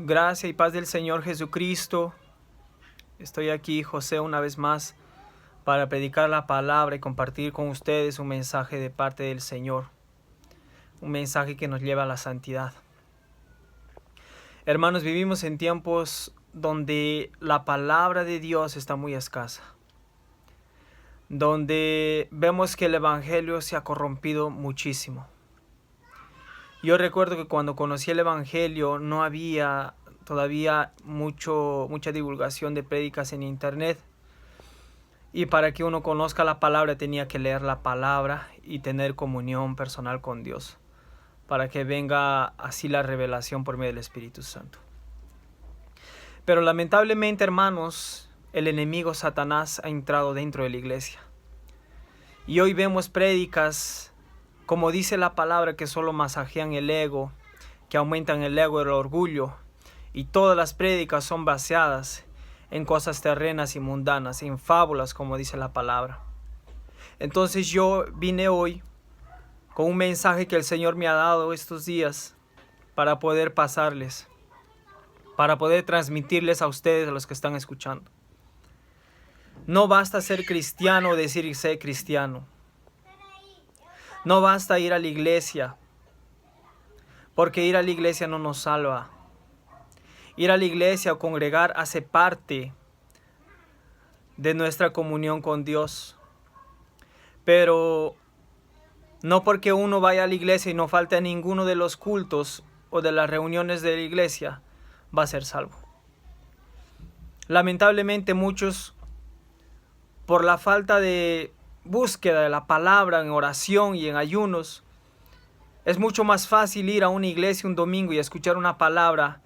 Gracia y paz del Señor Jesucristo. Estoy aquí, José, una vez más para predicar la palabra y compartir con ustedes un mensaje de parte del Señor. Un mensaje que nos lleva a la santidad. Hermanos, vivimos en tiempos donde la palabra de Dios está muy escasa. Donde vemos que el Evangelio se ha corrompido muchísimo. Yo recuerdo que cuando conocí el Evangelio no había todavía mucha divulgación de prédicas en internet. Y para que uno conozca la palabra tenía que leer la palabra y tener comunión personal con Dios. Para que venga así la revelación por medio del Espíritu Santo. Pero lamentablemente, hermanos, el enemigo Satanás ha entrado dentro de la iglesia. Y hoy vemos prédicas, como dice la palabra, que solo masajean el ego, que aumentan el ego y el orgullo. Y todas las prédicas son baseadas en cosas terrenas y mundanas, en fábulas, como dice la palabra. Entonces yo vine hoy con un mensaje que el Señor me ha dado estos días para poder pasarles, para poder transmitirles a ustedes, a los que están escuchando. No basta ser cristiano o decir ser cristiano. No basta ir a la iglesia, porque ir a la iglesia no nos salva. Ir a la iglesia o congregar hace parte de nuestra comunión con Dios. Pero no porque uno vaya a la iglesia y no falte a ninguno de los cultos o de las reuniones de la iglesia, va a ser salvo. Lamentablemente muchos, por la falta de búsqueda de la palabra en oración y en ayunos, es mucho más fácil ir a una iglesia un domingo y escuchar una palabra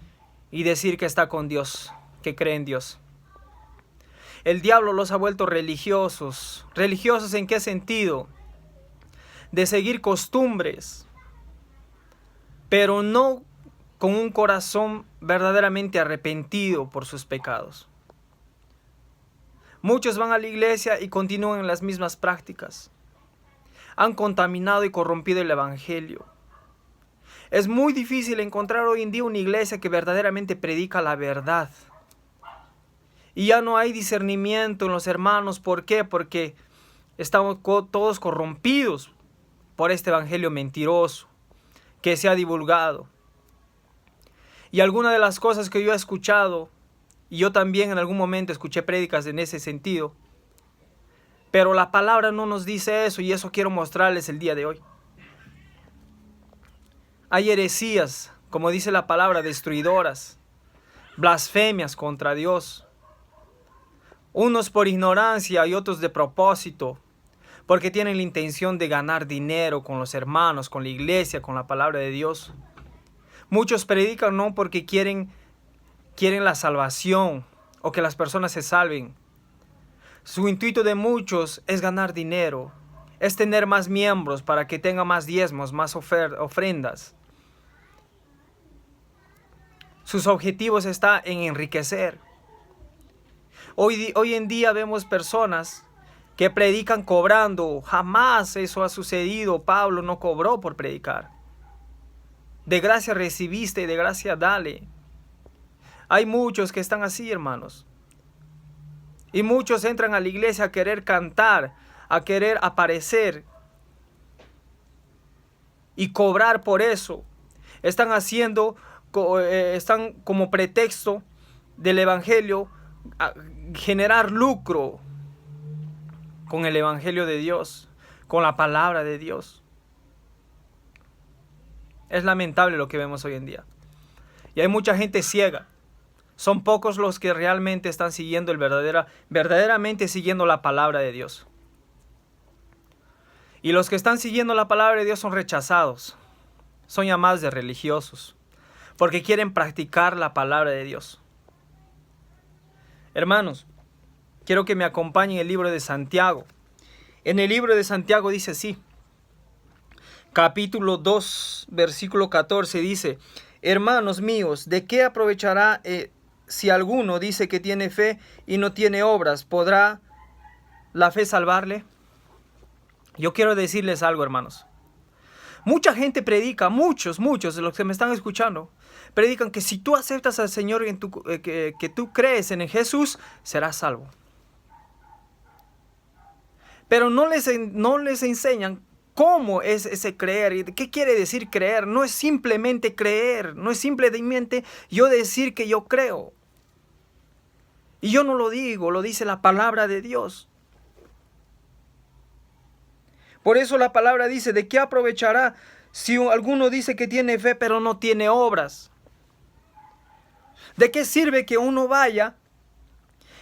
y decir que está con Dios, que cree en Dios. El diablo los ha vuelto religiosos. ¿Religiosos en qué sentido? De seguir costumbres, pero no con un corazón verdaderamente arrepentido por sus pecados. Muchos van a la iglesia y continúan en las mismas prácticas. Han contaminado y corrompido el Evangelio. Es muy difícil encontrar hoy en día una iglesia que verdaderamente predica la verdad. Y ya no hay discernimiento en los hermanos. ¿Por qué? Porque estamos todos corrompidos por este evangelio mentiroso que se ha divulgado. Y algunas de las cosas que yo he escuchado, y yo también en algún momento escuché prédicas en ese sentido, pero la palabra no nos dice eso, y eso quiero mostrarles el día de hoy. Hay heresías, como dice la palabra, destruidoras, blasfemias contra Dios. Unos por ignorancia y otros de propósito, porque tienen la intención de ganar dinero con los hermanos, con la iglesia, con la palabra de Dios. Muchos predican no porque quieren la salvación o que las personas se salven. Su intuito de muchos es ganar dinero, es tener más miembros para que tenga más diezmos, más ofrendas. Sus objetivos están en enriquecer. Hoy en día vemos personas que predican cobrando. Jamás eso ha sucedido. Pablo no cobró por predicar. De gracia recibiste y de gracia dale. Hay muchos que están así, hermanos. Y muchos entran a la iglesia a querer cantar, a querer aparecer y cobrar por eso. Están como pretexto del evangelio a generar lucro con el evangelio de Dios, con la palabra de Dios. Es lamentable lo que vemos hoy en día. Y hay mucha gente ciega. Son pocos los que realmente están siguiendo verdaderamente siguiendo la palabra de Dios. Y los que están siguiendo la palabra de Dios son rechazados. Son llamados de religiosos, porque quieren practicar la palabra de Dios. Hermanos, quiero que me acompañen en el libro de Santiago. En el libro de Santiago dice así. Capítulo 2, versículo 14 dice: hermanos míos, ¿de qué aprovechará si alguno dice que tiene fe y no tiene obras? ¿Podrá la fe salvarle? Yo quiero decirles algo, hermanos. Mucha gente predica, muchos de los que me están escuchando, predican que si tú aceptas al Señor, que tú crees en Jesús, serás salvo. Pero no les enseñan cómo es ese creer. ¿Qué quiere decir creer? No es simplemente creer. No es simplemente yo decir que yo creo. Y yo no lo digo, lo dice la palabra de Dios. Por eso la palabra dice, ¿de qué aprovechará si alguno dice que tiene fe pero no tiene obras? ¿De qué sirve que uno vaya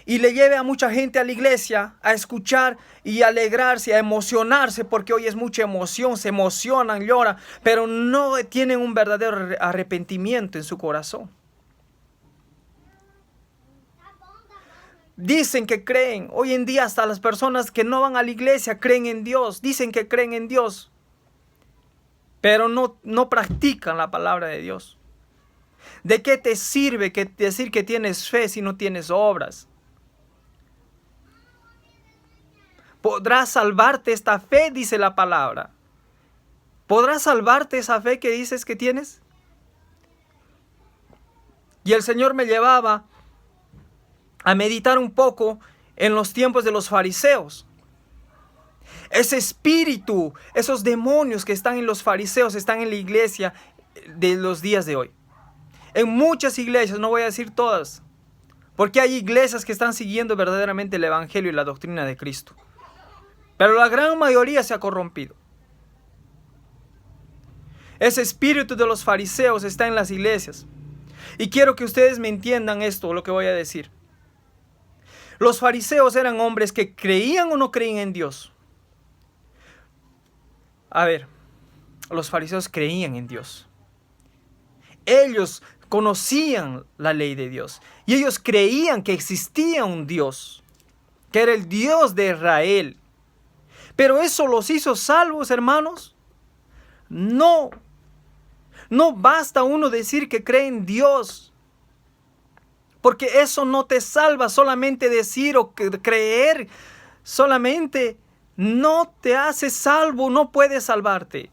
y le lleve a mucha gente a la iglesia a escuchar y a alegrarse, a emocionarse, porque hoy es mucha emoción, se emocionan, lloran, pero no tienen un verdadero arrepentimiento en su corazón? Dicen que creen, hoy en día hasta las personas que no van a la iglesia creen en Dios, dicen que creen en Dios, pero no practican la palabra de Dios. ¿De qué te sirve decir que tienes fe si no tienes obras? ¿Podrá salvarte esta fe? Dice la palabra. ¿Podrá salvarte esa fe que dices que tienes? Y el Señor me llevaba a meditar un poco en los tiempos de los fariseos. Ese espíritu, esos demonios que están en los fariseos, están en la iglesia de los días de hoy. En muchas iglesias, no voy a decir todas, porque hay iglesias que están siguiendo verdaderamente el evangelio y la doctrina de Cristo. Pero la gran mayoría se ha corrompido. Ese espíritu de los fariseos está en las iglesias. Y quiero que ustedes me entiendan esto, lo que voy a decir. Los fariseos eran hombres que creían o no creían en Dios. A ver, los fariseos creían en Dios. Ellos conocían la ley de Dios. Y ellos creían que existía un Dios, que era el Dios de Israel. ¿Pero eso los hizo salvos, hermanos? No. No basta uno decir que cree en Dios, porque eso no te salva. Solamente decir o creer solamente no te hace salvo, no puede salvarte.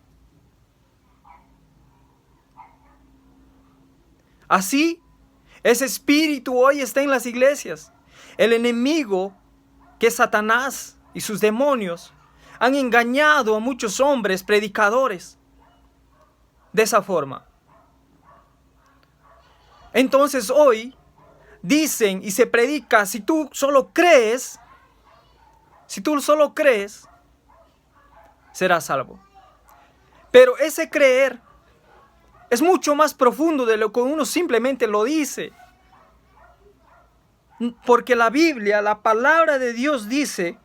Así, ese espíritu hoy está en las iglesias. El enemigo, que es Satanás y sus demonios, han engañado a muchos hombres predicadores de esa forma. Entonces hoy dicen y se predica, si tú solo crees, serás salvo. Pero ese creer es mucho más profundo de lo que uno simplemente lo dice. Porque la Biblia, la palabra de Dios dice,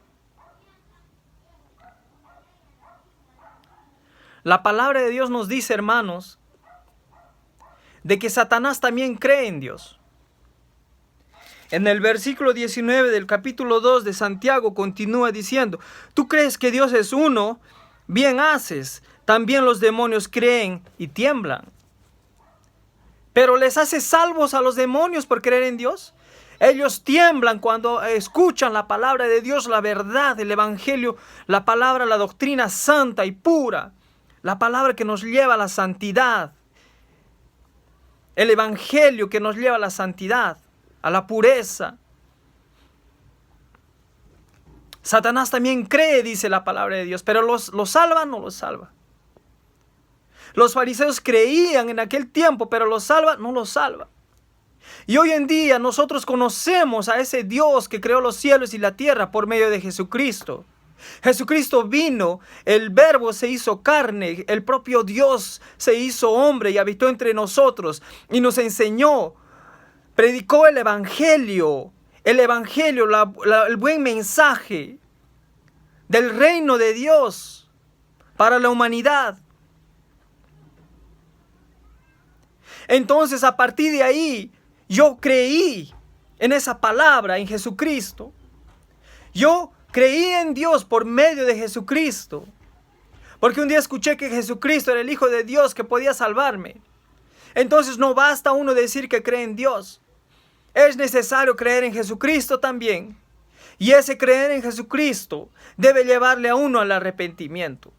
la palabra de Dios nos dice, hermanos, de que Satanás también cree en Dios. En el versículo 19 del capítulo 2 de Santiago continúa diciendo, ¿tú crees que Dios es uno? Bien haces. También los demonios creen y tiemblan. ¿Pero les hace salvos a los demonios por creer en Dios? Ellos tiemblan cuando escuchan la palabra de Dios, la verdad, el evangelio, la palabra, la doctrina santa y pura. La palabra que nos lleva a la santidad. El evangelio que nos lleva a la santidad, a la pureza. Satanás también cree, dice la palabra de Dios, pero ¿los salva? No los salva. Los fariseos creían en aquel tiempo, pero ¿los salva? No los salva. Y hoy en día nosotros conocemos a ese Dios que creó los cielos y la tierra por medio de Jesucristo. Jesucristo vino, el Verbo se hizo carne, el propio Dios se hizo hombre y habitó entre nosotros y nos enseñó, predicó el evangelio, el buen mensaje del reino de Dios para la humanidad. Entonces, a partir de ahí, yo creí en esa palabra, en Jesucristo. Yo creí en Dios por medio de Jesucristo. Porque un día escuché que Jesucristo era el Hijo de Dios que podía salvarme. Entonces no basta uno decir que cree en Dios. Es necesario creer en Jesucristo también. Y ese creer en Jesucristo debe llevarle a uno al arrepentimiento.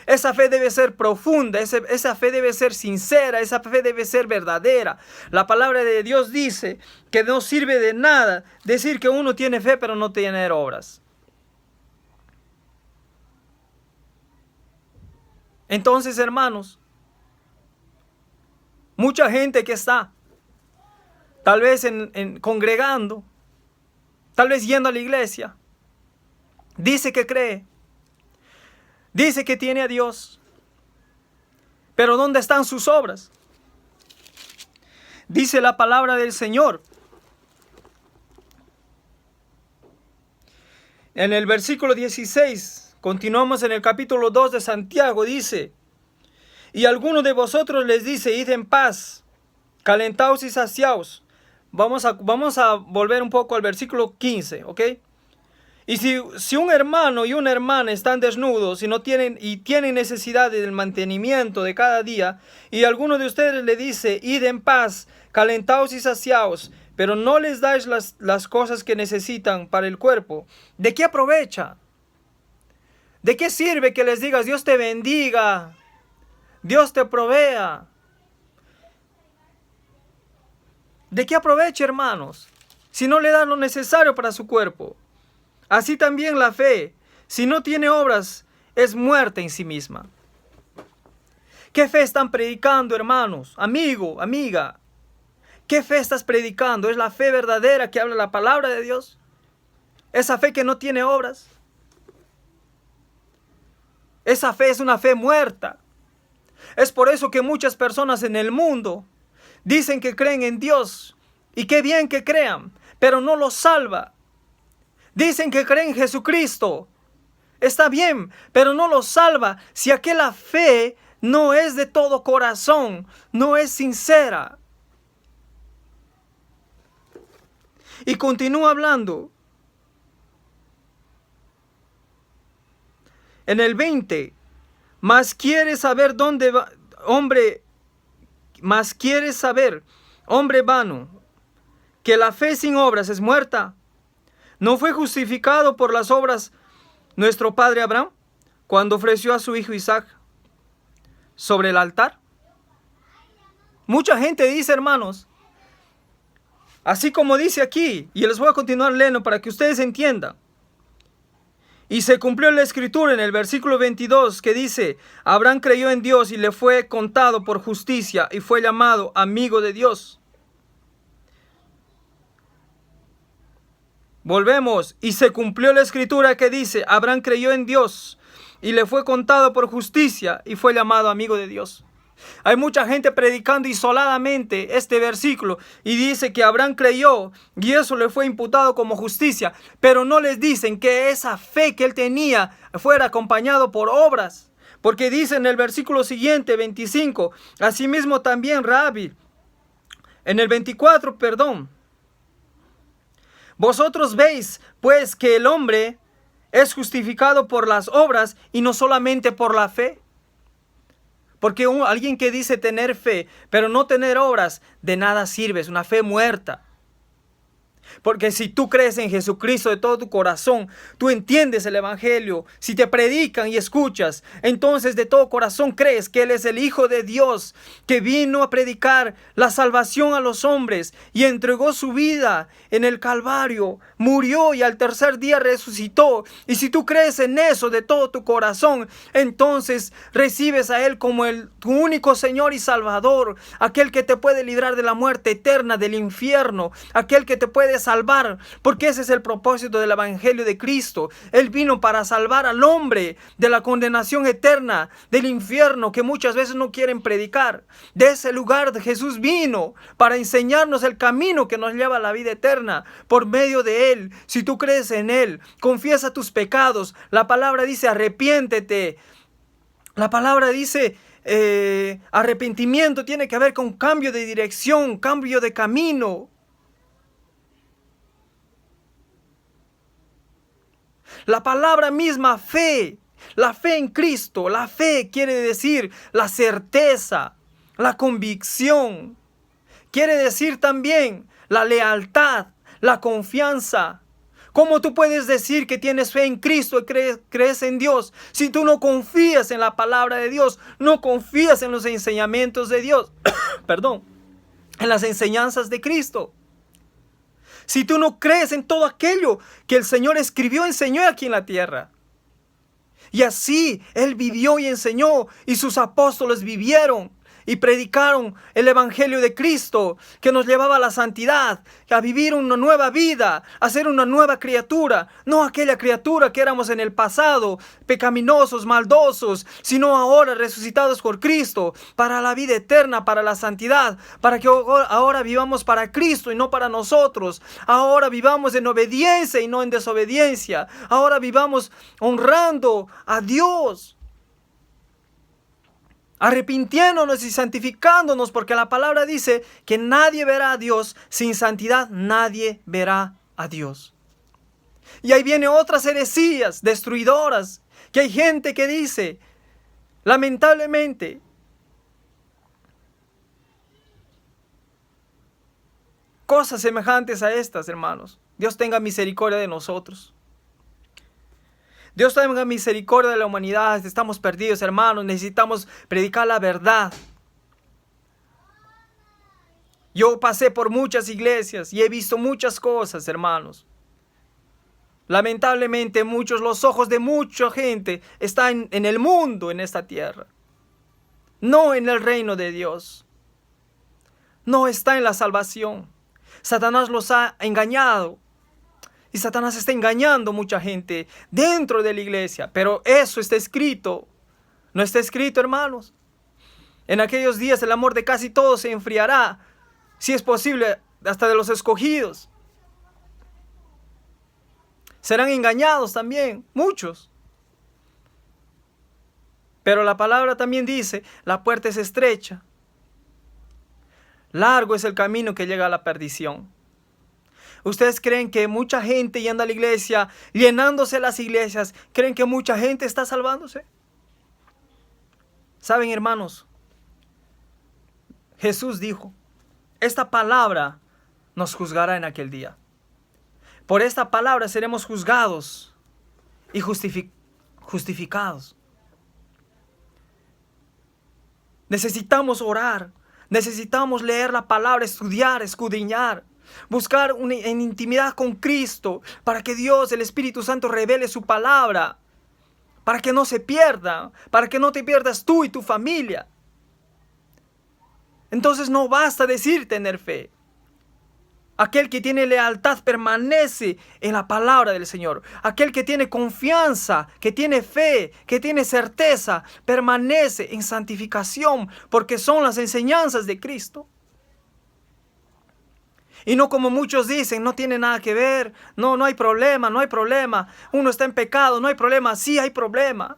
Esa fe debe ser profunda, esa fe debe ser sincera, esa fe debe ser verdadera. La palabra de Dios dice que no sirve de nada decir que uno tiene fe pero no tener obras. Entonces, hermanos, mucha gente que está tal vez congregando, tal vez yendo a la iglesia, dice que cree, dice que tiene a Dios, pero ¿dónde están sus obras? Dice la palabra del Señor en el versículo 16. Continuamos en el capítulo 2 de Santiago, dice: y alguno de vosotros les dice, id en paz, calentaos y saciaos. Vamos a volver un poco al versículo 15, ¿ok? Y si un hermano y una hermana están desnudos y tienen necesidad del mantenimiento de cada día, y alguno de ustedes le dice, id en paz, calentaos y saciaos, pero no les dais las cosas que necesitan para el cuerpo, ¿de qué aprovecha? ¿De qué sirve que les digas, Dios te bendiga, Dios te provea? ¿De qué aprovecha, hermanos, si no le dan lo necesario para su cuerpo? Así también la fe, si no tiene obras, es muerta en sí misma. ¿Qué fe están predicando, hermanos? Amigo, amiga, ¿qué fe estás predicando? ¿Es la fe verdadera que habla la palabra de Dios? ¿Esa fe que no tiene obras? Esa fe es una fe muerta. Es por eso que muchas personas en el mundo dicen que creen en Dios. Y qué bien que crean, pero no los salva. Dicen que creen en Jesucristo. Está bien, pero no los salva si aquella fe no es de todo corazón, no es sincera. Y continúa hablando. En el 20, mas quieres saber dónde va, hombre vano, que la fe sin obras es muerta. ¿No fue justificado por las obras nuestro padre Abraham cuando ofreció a su hijo Isaac sobre el altar? Mucha gente dice, hermanos, así como dice aquí, y les voy a continuar leyendo para que ustedes entiendan. Y se cumplió la escritura en el versículo 22 que dice, Abraham creyó en Dios y le fue contado por justicia y fue llamado amigo de Dios. Volvemos, y se cumplió la escritura que dice, Abraham creyó en Dios y le fue contado por justicia y fue llamado amigo de Dios. Hay mucha gente predicando isoladamente este versículo y dice que Abraham creyó y eso le fue imputado como justicia, pero no les dicen que esa fe que él tenía fuera acompañado por obras, porque dice en el versículo siguiente, 25, asimismo también Rabi, en el 24, vosotros veis pues que el hombre es justificado por las obras y no solamente por la fe. Porque alguien que dice tener fe, pero no tener obras, de nada sirve, es una fe muerta. Porque si tú crees en Jesucristo de todo tu corazón, tú entiendes el Evangelio. Si te predican y escuchas, entonces de todo corazón crees que Él es el Hijo de Dios, que vino a predicar la salvación a los hombres y entregó su vida en el Calvario, murió y al tercer día resucitó. Y si tú crees en eso de todo tu corazón, entonces recibes a Él como tu único Señor y Salvador, aquel que te puede librar de la muerte eterna, del infierno, aquel que te puede salvar, porque ese es el propósito del Evangelio de Cristo. Él vino para salvar al hombre de la condenación eterna, del infierno que muchas veces no quieren predicar. De ese lugar Jesús vino para enseñarnos el camino que nos lleva a la vida eterna por medio de Él. Si tú crees en Él, confiesa tus pecados. La palabra dice arrepiéntete. La palabra dice arrepentimiento tiene que ver con cambio de dirección, cambio de camino. La palabra misma fe, la fe en Cristo, la fe quiere decir la certeza, la convicción. Quiere decir también la lealtad, la confianza. ¿Cómo tú puedes decir que tienes fe en Cristo y crees en Dios si tú no confías en la palabra de Dios, no confías en los enseñamientos de Dios? Perdón, en las enseñanzas de Cristo. Si tú no crees en todo aquello que el Señor escribió, enseñó aquí en la tierra. Y así Él vivió y enseñó, y sus apóstoles vivieron y predicaron el Evangelio de Cristo, que nos llevaba a la santidad, a vivir una nueva vida, a ser una nueva criatura. No aquella criatura que éramos en el pasado, pecaminosos, maldosos, sino ahora resucitados por Cristo, para la vida eterna, para la santidad, para que ahora vivamos para Cristo y no para nosotros. Ahora vivamos en obediencia y no en desobediencia. Ahora vivamos honrando a Dios, arrepintiéndonos y santificándonos, porque la palabra dice que nadie verá a Dios sin santidad, nadie verá a Dios. Y ahí vienen otras heresías destruidoras, que hay gente que dice, lamentablemente, cosas semejantes a estas, hermanos. Dios tenga misericordia de nosotros. Dios tenga misericordia de la humanidad. Estamos perdidos, hermanos. Necesitamos predicar la verdad. Yo pasé por muchas iglesias y he visto muchas cosas, hermanos. Lamentablemente, los ojos de mucha gente están en el mundo, en esta tierra. No en el reino de Dios. No está en la salvación. Satanás los ha engañado. Y Satanás está engañando a mucha gente dentro de la iglesia. Pero eso está escrito. ¿No está escrito, hermanos? En aquellos días el amor de casi todos se enfriará. Si es posible, hasta de los escogidos. Serán engañados también, muchos. Pero la palabra también dice, la puerta es estrecha. Largo es el camino que llega a la perdición. ¿Ustedes creen que mucha gente yendo a la iglesia, llenándose las iglesias, creen que mucha gente está salvándose? ¿Saben, hermanos? Jesús dijo, esta palabra nos juzgará en aquel día. Por esta palabra seremos juzgados y justificados. Necesitamos orar, necesitamos leer la palabra, estudiar, escudriñar. Buscar en intimidad con Cristo para que Dios, el Espíritu Santo, revele su palabra, para que no se pierda, para que no te pierdas tú y tu familia. Entonces no basta decir tener fe. Aquel que tiene lealtad permanece en la palabra del Señor. Aquel que tiene confianza, que tiene fe, que tiene certeza, permanece en santificación, porque son las enseñanzas de Cristo. Y no como muchos dicen, no tiene nada que ver, no hay problema, no hay problema. Uno está en pecado, no hay problema, sí hay problema.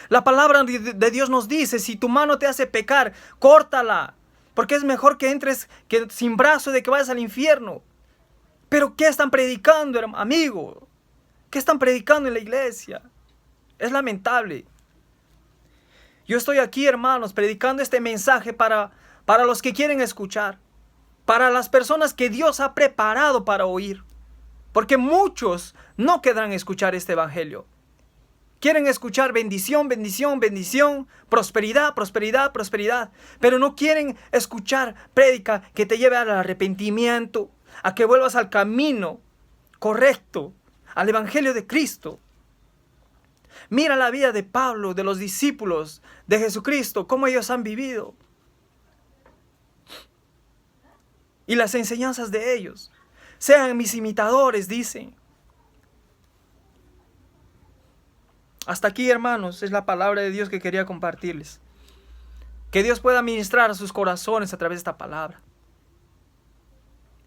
La palabra de Dios nos dice, si tu mano te hace pecar, córtala. Porque es mejor que entres sin brazo de que vayas al infierno. Pero ¿qué están predicando, amigo? ¿Qué están predicando en la iglesia? Es lamentable. Yo estoy aquí, hermanos, predicando este mensaje para los que quieren escuchar. Para las personas que Dios ha preparado para oír. Porque muchos no querrán escuchar este evangelio. Quieren escuchar bendición, bendición, bendición, prosperidad, prosperidad, prosperidad. Pero no quieren escuchar prédica que te lleve al arrepentimiento, a que vuelvas al camino correcto, al evangelio de Cristo. Mira la vida de Pablo, de los discípulos de Jesucristo, cómo ellos han vivido. Y las enseñanzas de ellos. Sean mis imitadores, dicen. Hasta aquí, hermanos, es la palabra de Dios que quería compartirles. Que Dios pueda ministrar a sus corazones a través de esta palabra.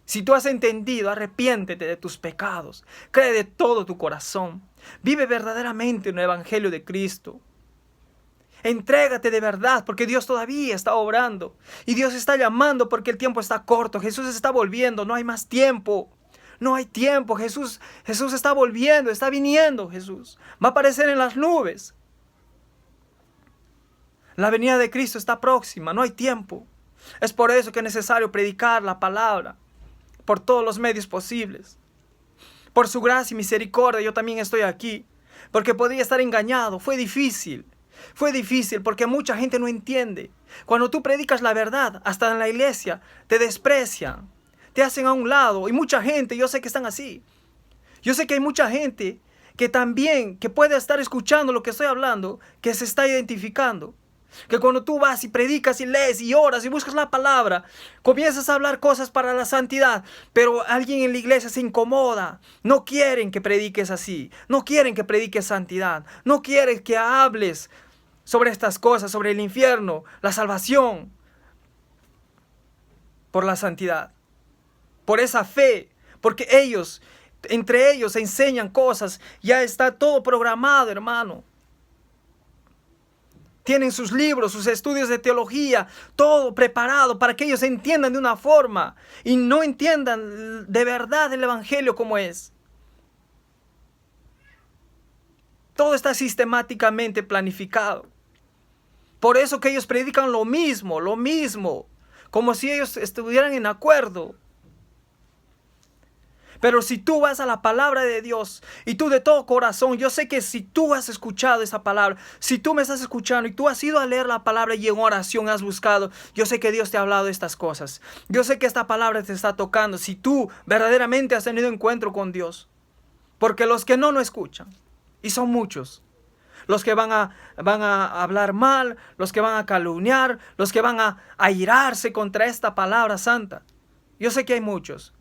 Si tú has entendido, arrepiéntete de tus pecados. Cree de todo tu corazón. Vive verdaderamente en el evangelio de Cristo. Entrégate de verdad, porque Dios todavía está obrando. Y Dios está llamando porque el tiempo está corto. Jesús está volviendo, no hay más tiempo. No hay tiempo, Jesús está volviendo, está viniendo Jesús. Va a aparecer en las nubes. La venida de Cristo está próxima, no hay tiempo. Es por eso que es necesario predicar la palabra por todos los medios posibles. Por su gracia y misericordia yo también estoy aquí. Porque podría estar engañado. Fue difícil. Fue difícil porque mucha gente no entiende. Cuando tú predicas la verdad, hasta en la iglesia, te desprecian. Te hacen a un lado. Y mucha gente, yo sé que están así. Yo sé que hay mucha gente que también, que puede estar escuchando lo que estoy hablando, que se está identificando. Que cuando tú vas y predicas y lees y oras y buscas la palabra, comienzas a hablar cosas para la santidad, pero alguien en la iglesia se incomoda. No quieren que prediques así, no quieren que prediques santidad, no quieren que hables sobre estas cosas, sobre el infierno, la salvación, por la santidad, por esa fe, porque ellos, entre ellos se enseñan cosas, ya está todo programado, hermano. Tienen sus libros, sus estudios de teología, todo preparado para que ellos entiendan de una forma y no entiendan de verdad el evangelio como es. Todo está sistemáticamente planificado. Por eso que ellos predican lo mismo, como si ellos estuvieran en acuerdo. Pero si tú vas a la palabra de Dios y tú de todo corazón, yo sé que si tú has escuchado esa palabra, si tú me estás escuchando y tú has ido a leer la palabra y en oración has buscado, yo sé que Dios te ha hablado de estas cosas. Yo sé que esta palabra te está tocando si tú verdaderamente has tenido encuentro con Dios. Porque los que no escuchan, y son muchos, los que van a hablar mal, los que van a calumniar, los que van a irarse contra esta palabra santa. Yo sé que hay muchos.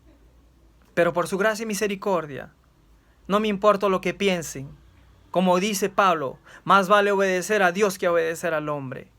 Pero por su gracia y misericordia, no me importa lo que piensen. Como dice Pablo, más vale obedecer a Dios que obedecer al hombre.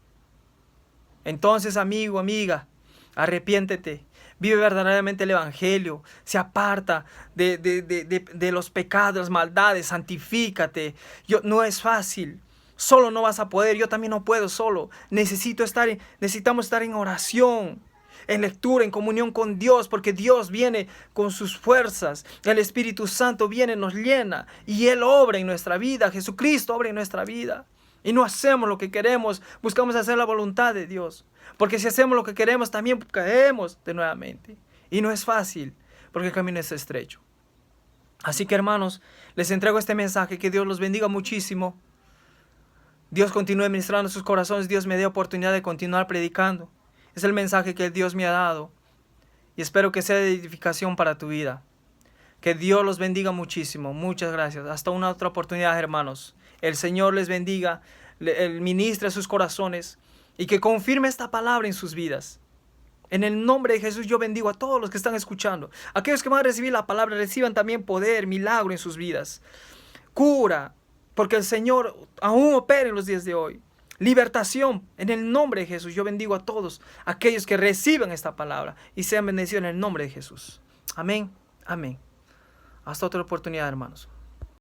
Entonces, amigo, amiga, arrepiéntete. Vive verdaderamente el evangelio. Se aparta de los pecados, las maldades. Santifícate. No es fácil. Solo no vas a poder. Yo también no puedo solo. Necesitamos estar en oración, en lectura, en comunión con Dios, porque Dios viene con sus fuerzas. El Espíritu Santo viene, nos llena y Él obra en nuestra vida. Jesucristo obra en nuestra vida. Y no hacemos lo que queremos, buscamos hacer la voluntad de Dios. Porque si hacemos lo que queremos, también caemos de nuevamente. Y no es fácil, porque el camino es estrecho. Así que, hermanos, les entrego este mensaje. Que Dios los bendiga muchísimo. Dios continúe ministrando sus corazones. Dios me dé oportunidad de continuar predicando. Es el mensaje que Dios me ha dado. Y espero que sea de edificación para tu vida. Que Dios los bendiga muchísimo. Muchas gracias. Hasta una otra oportunidad, hermanos. El Señor les bendiga, ministre a sus corazones y que confirme esta palabra en sus vidas. En el nombre de Jesús yo bendigo a todos los que están escuchando. Aquellos que van a recibir la palabra reciban también poder, milagro en sus vidas. Cura, porque el Señor aún opera en los días de hoy. Libertación, en el nombre de Jesús. Yo bendigo a todos aquellos que reciban esta palabra y sean bendecidos en el nombre de Jesús. Amén, amén. Hasta otra oportunidad, hermanos.